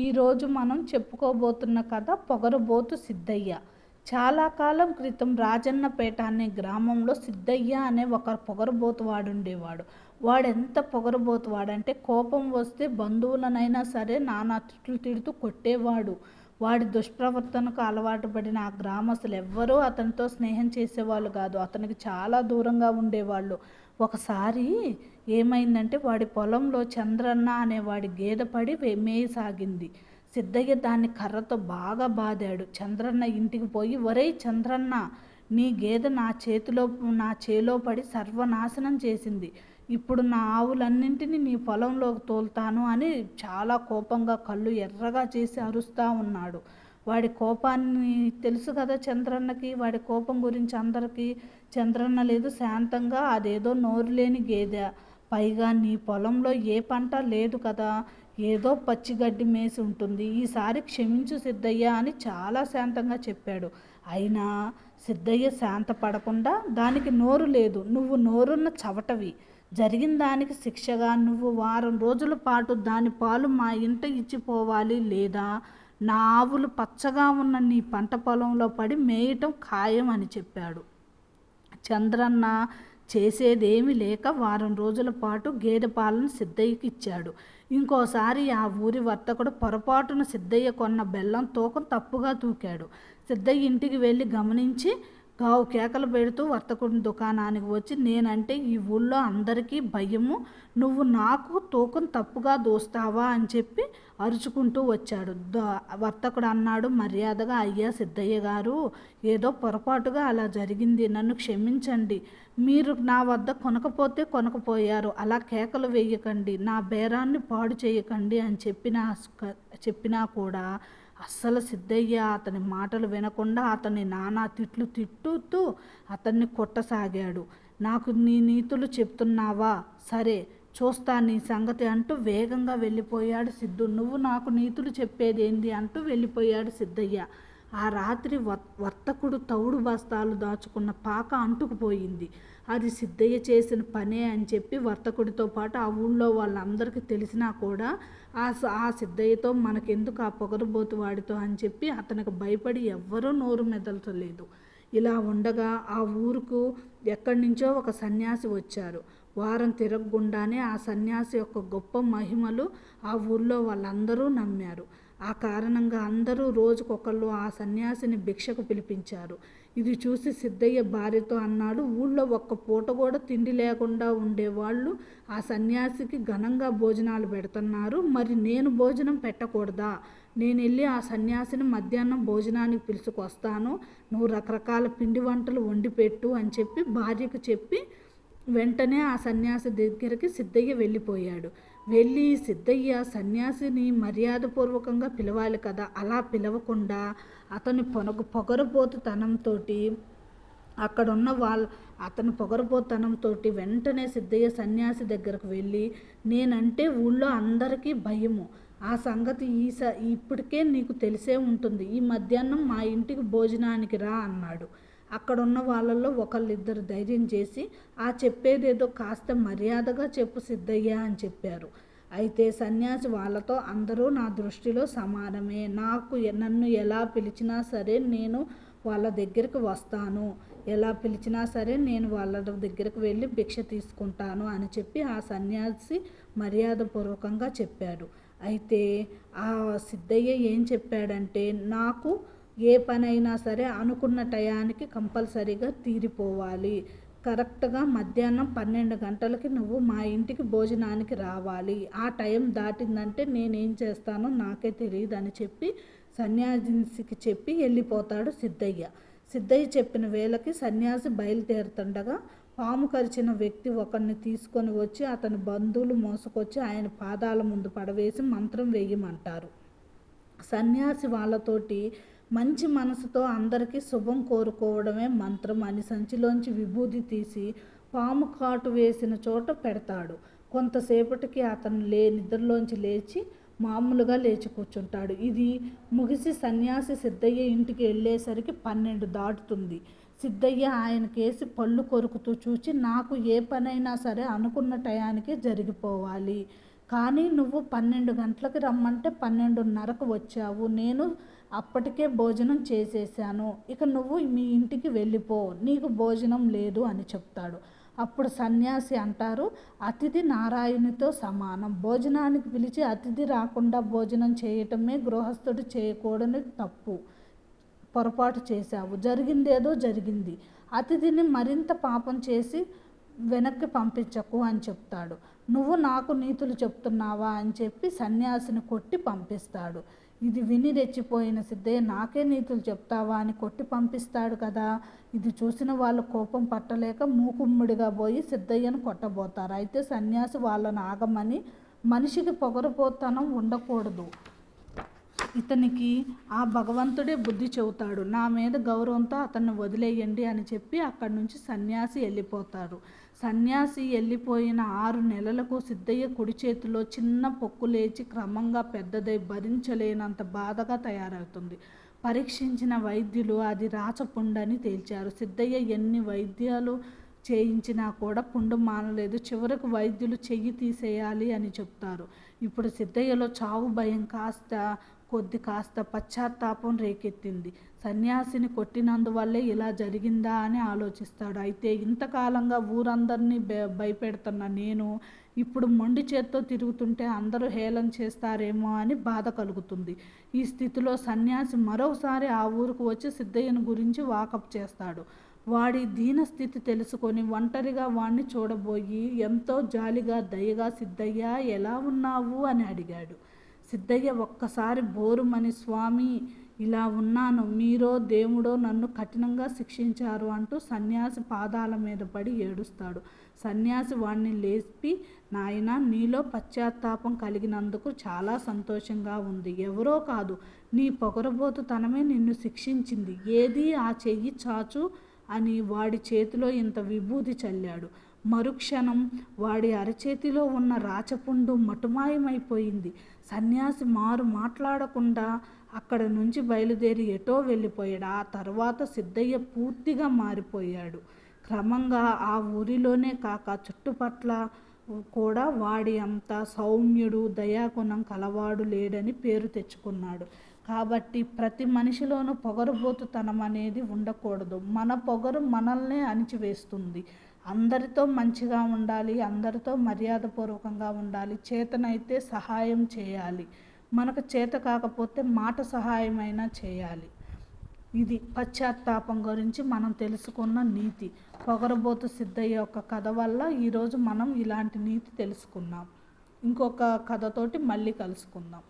ఈరోజు మనం చెప్పుకోబోతున్న కథ పొగరుబోతు సిద్ధయ్య. చాలా కాలం క్రితం రాజన్నపేట అనే గ్రామంలో సిద్ధయ్య అనే ఒక పొగరుబోతు వాడుండేవాడు. వాడెంత పొగరుబోతు వాడంటే కోపం వస్తే బంధువులనైనా సరే నానా తిట్లు తిడుతూ కొట్టేవాడు. వాడి దుష్ప్రవర్తనకు అలవాటు పడిన ఆ గ్రామస్తులు ఎవ్వరూ అతనితో స్నేహం చేసేవాళ్ళు కాదు. అతనికి చాలా దూరంగా ఉండేవాళ్ళు. ఒకసారి ఏమైందంటే వాడి పొలంలో చంద్రన్న అనేవాడి గేదె పడి మేయసాగింది. సిద్ధయ్య దాన్ని కర్రతో బాగా బాదాడు. చంద్రన్న ఇంటికి పోయి, ఒరేయ్ చంద్రన్న, నీ గేదె నా చేలో పడి సర్వనాశనం చేసింది. ఇప్పుడు నా ఆవులన్నింటినీ నీ పొలంలోకి తోలుతాను అని చాలా కోపంగా కళ్ళు ఎర్రగా చేసి అరుస్తూ ఉన్నాడు. వాడి కోపాన్ని తెలుసు కదా చంద్రన్నకి, వాడి కోపం గురించి అందరికీ. చంద్రన్న లేదు, శాంతంగా అదేదో నోరు లేని గేదె, పైగా నీ పొలంలో ఏ పంట లేదు కదా, ఏదో పచ్చిగడ్డి మేసి ఉంటుంది, ఈసారి క్షమించు సిద్ధయ్య అని చాలా శాంతంగా చెప్పాడు. అయినా సిద్ధయ్య శాంతపడకుండా, దానికి నోరు లేదు, నువ్వు నోరున్న చవటవి, జరిగిన దానికి శిక్షగా నువ్వు వారం రోజుల పాటు దాని పాలు మా ఇంట ఇచ్చిపోవాలి, లేదా నా ఆవులు పచ్చగా ఉన్న నీ పంట పొలంలో పడి మేయటం ఖాయం అని చెప్పాడు. చంద్రన్న చేసేదేమీ లేక వారం రోజుల పాటు గేదె పాలను సిద్ధయ్యకి ఇచ్చాడు. ఇంకోసారి ఆ ఊరి వర్తకుడు పొరపాటున సిద్ధయ్య కొన్న బెల్లం తూకం తప్పుగా తూకాడు. సిద్ధయ్య ఇంటికి వెళ్ళి గమనించి గావు కేకలు పెడుతూ వర్తకుడి దుకాణానికి వచ్చి, నేనంటే ఈ ఊళ్ళో అందరికీ భయము, నువ్వు నాకు తూకం తప్పుగా దోస్తావా అని చెప్పి అరుచుకుంటూ వచ్చాడు. వర్తకుడు అన్నాడు మర్యాదగా, అయ్యా సిద్ధయ్య గారు, ఏదో పొరపాటుగా అలా జరిగింది, నన్ను క్షమించండి. మీరు నా వద్ద కొనకపోతే కొనకపోయారు, అలా కేకలు వేయకండి, నా బేరాన్ని పాడు చేయకండి అని చెప్పినా కూడా అస్సలు సిద్ధయ్య అతని మాటలు వినకుండా అతన్ని నానా తిట్లు తిట్టుతూ అతన్ని కొట్టసాగాడు. నాకు నీ నీతులు చెప్తున్నావా, సరే చూస్తా నీ సంగతి అంటూ వేగంగా వెళ్ళిపోయాడు సిద్ధు. నువ్వు నాకు నీతులు చెప్పేదేంది అంటూ వెళ్ళిపోయాడు సిద్ధయ్య. ఆ రాత్రి వర్తకుడు తౌడు బస్తాలు దాచుకున్న పాక అంటుకుపోయింది. అది సిద్ధయ్య చేసిన పనే అని చెప్పి వర్తకుడితో పాటు ఆ ఊళ్ళో వాళ్ళందరికీ తెలిసినా కూడా ఆ సిద్ధయ్యతో మనకెందుకు, ఆ పొగరుబోతు వాడితో అని చెప్పి అతనికి భయపడి ఎవ్వరూ నోరు మెదల్చలేదు. ఇలా ఉండగా ఆ ఊరుకు ఎక్కడి నుంచో ఒక సన్యాసి వచ్చారు. వారం తిరగకుండానే ఆ సన్యాసి యొక్క గొప్ప మహిమలు ఆ ఊళ్ళో వాళ్ళందరూ నమ్మారు. ఆ కారణంగా అందరూ రోజుకొకళ్ళు ఆ సన్యాసిని భిక్షకు పిలిపించారు. ఇది చూసి సిద్ధయ్య భార్యతో అన్నాడు, ఊళ్ళో ఒక్క పూట కూడా తిండి లేకుండా ఉండేవాళ్ళు ఆ సన్యాసికి ఘనంగా భోజనాలు పెడుతున్నారు, మరి నేను భోజనం పెట్టకూడదా? నేను వెళ్ళి ఆ సన్యాసిని మధ్యాహ్నం భోజనానికి పిలుచుకొస్తాను, నువ్వు రకరకాల పిండి వంటలు వండి పెట్టు అని చెప్పి భార్యకు చెప్పి వెంటనే ఆ సన్యాసి దగ్గరికి సిద్ధయ్య వెళ్ళిపోయాడు. వెళ్ళి సిద్ధయ్య సన్యాసిని మర్యాదపూర్వకంగా పిలవాలి కదా, అలా పిలవకుండా అతని పొగరుబోతుతనంతో అతని పొగరుబోతుతనంతో వెంటనే సిద్ధయ్య సన్యాసి దగ్గరకు వెళ్ళి, నేనంటే ఊళ్ళో అందరికీ భయము, ఆ సంగతి ఇప్పటికే నీకు తెలిసే ఉంటుంది, ఈ మధ్యాహ్నం మా ఇంటికి భోజనానికి రా అన్నాడు. అక్కడున్న వాళ్ళల్లో ఒకళ్ళిద్దరు ధైర్యం చేసి, ఆ చెప్పేదేదో కాస్త మర్యాదగా చెప్పు సిద్ధయ్య అని చెప్పారు. అయితే సన్యాసి వాళ్ళతో, అందరూ నా దృష్టిలో సమానమే, నన్ను ఎలా పిలిచినా సరే నేను వాళ్ళ దగ్గరికి వస్తాను, ఎలా పిలిచినా సరే నేను వాళ్ళ దగ్గరికి వెళ్ళి భిక్ష తీసుకుంటాను అని చెప్పి ఆ సన్యాసి మర్యాదపూర్వకంగా చెప్పాడు. అయితే ఆ సిద్ధయ్య ఏం చెప్పాడంటే, నాకు ఏ పనైనా సరే అనుకున్న టయానికి కంపల్సరీగా తీరిపోవాలి, కరెక్ట్గా మధ్యాహ్నం 12 గంటలకి నువ్వు మా ఇంటికి భోజనానికి రావాలి, ఆ టైం దాటిందంటే నేనేం చేస్తానో నాకే తెలియదు అని చెప్పి సన్యాసికి చెప్పి వెళ్ళిపోతాడు సిద్ధయ్య. సిద్ధయ్య చెప్పిన వేళకి సన్యాసి బయలుదేరుతుండగా పాము కరిచిన వ్యక్తి ఒకరిని తీసుకొని వచ్చి అతని బంధువులు మోసుకొచ్చి ఆయన పాదాల ముందు పడవేసి మంత్రం వేయమంటారు. సన్యాసి వాళ్ళతోటి మంచి మనసుతో అందరికీ శుభం కోరుకోవడమే మంత్రం అని సంచిలోంచి విభూది తీసి పాము కాటు వేసిన చోట పెడతాడు. కొంతసేపటికి అతను నిద్రలోంచి లేచి మామూలుగా లేచి కూర్చుంటాడు. ఇది ముగిసి సన్యాసి సిద్ధయ్య ఇంటికి వెళ్ళేసరికి 12 దాటుతుంది. సిద్ధయ్య ఆయన కేసి పళ్ళు కొరుకుతూ చూచి, నాకు ఏ పనైనా సరే అనుకున్న టయానికే జరిగిపోవాలి, కానీ నువ్వు 12 గంటలకి రమ్మంటే 12:30కు వచ్చావు. నేను అప్పటికే భోజనం చేసేసాను. ఇక నువ్వు మీ ఇంటికి వెళ్ళిపో. నీకు భోజనం లేదు అని చెప్తాడు. అప్పుడు సన్యాసి అంటారు, అతిథి నారాయణునితో సమానం. భోజనానికి పిలిచి అతిథి రాకుండా భోజనం చేయటమే గృహస్థుడు చేయకూడని తప్పు. పొరపాటు చేశావు. జరిగిందేదో జరిగింది. అతిథిని మరింత పాపం చేసి వెనక్కి పంపించకు అని చెప్తాడు. నువ్వు నాకు నీతులు చెప్తున్నావా అని చెప్పి సన్యాసిని కొట్టి పంపిస్తాడు. ఇది విని రెచ్చిపోయిన సిద్ధయ్య, నాకే నీతులు చెప్తావా అని కొట్టి పంపిస్తాడు కదా. ఇది చూసిన వాళ్ళు కోపం పట్టలేక మూకుమ్ముడిగా పోయి సిద్ధయ్యను కొట్టబోతారు. అయితే సన్యాసి వాళ్ళను ఆగమని, మనిషికి పొగరుపోతనం ఉండకూడదు, ఇతనికి ఆ భగవంతుడే బుద్ధి చెబుతాడు, నా మీద గౌరవంతో అతన్ని వదిలేయండి అని చెప్పి అక్కడి నుంచి సన్యాసి వెళ్ళిపోతారు. సన్యాసి వెళ్ళిపోయిన 6 నెలలకు సిద్ధయ్య కుడి చేతిలో చిన్న పొక్కు లేచి క్రమంగా పెద్దదై భరించలేనంత బాధగా తయారవుతుంది. పరీక్షించిన వైద్యులు అది రాచపుండని తేల్చారు. సిద్ధయ్య ఎన్ని వైద్యాలు చేయించినా కూడా పుండు మానలేదు. చివరకు వైద్యులు చెయ్యి తీసేయాలి అని చెప్తారు. ఇప్పుడు సిద్ధయ్యలో చావు భయం కాస్త పశ్చాత్తాపం రేకెత్తింది. సన్యాసిని కొట్టినందువల్లే ఇలా జరిగిందా అని ఆలోచిస్తాడు. అయితే ఇంతకాలంగా ఊరందరినీ భయపెడుతున్న నేను ఇప్పుడు మొండి చేత్తో తిరుగుతుంటే అందరూ హేళన చేస్తారేమో అని బాధ కలుగుతుంది. ఈ స్థితిలో సన్యాసి మరోసారి ఆ ఊరుకు వచ్చి సిద్ధయ్యను గురించి వాకప్ చేస్తాడు. వాడి దీనస్థితి తెలుసుకొని ఒంటరిగా వాణ్ణి చూడబోయి ఎంతో జాలిగా దయగా, సిద్ధయ్య ఎలా ఉన్నావు అని అడిగాడు. సిద్ధయ్య ఒక్కసారి బోరుమని, స్వామి ఇలా ఉన్నాను, మీరో దేవుడో నన్ను కఠినంగా శిక్షించారు అంటూ సన్యాసి పాదాల మీద పడి ఏడుస్తాడు. సన్యాసి వాణ్ణి లేపి, నాయనా, నీలో పశ్చాత్తాపం కలిగినందుకు చాలా సంతోషంగా ఉంది. ఎవరో కాదు, నీ పొగరబోతుతనమే నిన్ను శిక్షించింది. ఏది ఆ చెయ్యి చాచు అని వాడి చేతిలో ఇంత విభూది చల్లాడు. మరుక్షణం వాడి అరచేతిలో ఉన్న రాచపుండు మటుమాయమైపోయింది. సన్యాసి మాట్లాడకుండా అక్కడి నుంచి బయలుదేరి ఎటో వెళ్ళిపోయాడు. ఆ తర్వాత సిద్ధయ్య పూర్తిగా మారిపోయాడు. క్రమంగా ఆ ఊరిలోనే కాక చుట్టుపట్ల కూడా వాడి అంత సౌమ్యుడు, దయాగుణం కలవాడు లేడని పేరు తెచ్చుకున్నాడు. కాబట్టి ప్రతి మనిషిలోనూ పొగరుబోతుతనం అనేది ఉండకూడదు. మన పొగరు మనల్నే అణిచివేస్తుంది. అందరితో మంచిగా ఉండాలి, అందరితో మర్యాదపూర్వకంగా ఉండాలి, చేతనైతే సహాయం చేయాలి, మనకు చేత కాకపోతే మాట సహాయమైనా చేయాలి. ఇది పశ్చాత్తాపం గురించి మనం తెలుసుకున్న నీతి. పొగరబోతు సిద్ధయ్య యొక్క కథ వల్ల ఈరోజు మనం ఇలాంటి నీతి తెలుసుకున్నాం. ఇంకొక కథతోటి మళ్ళీ కలుసుకుందాం.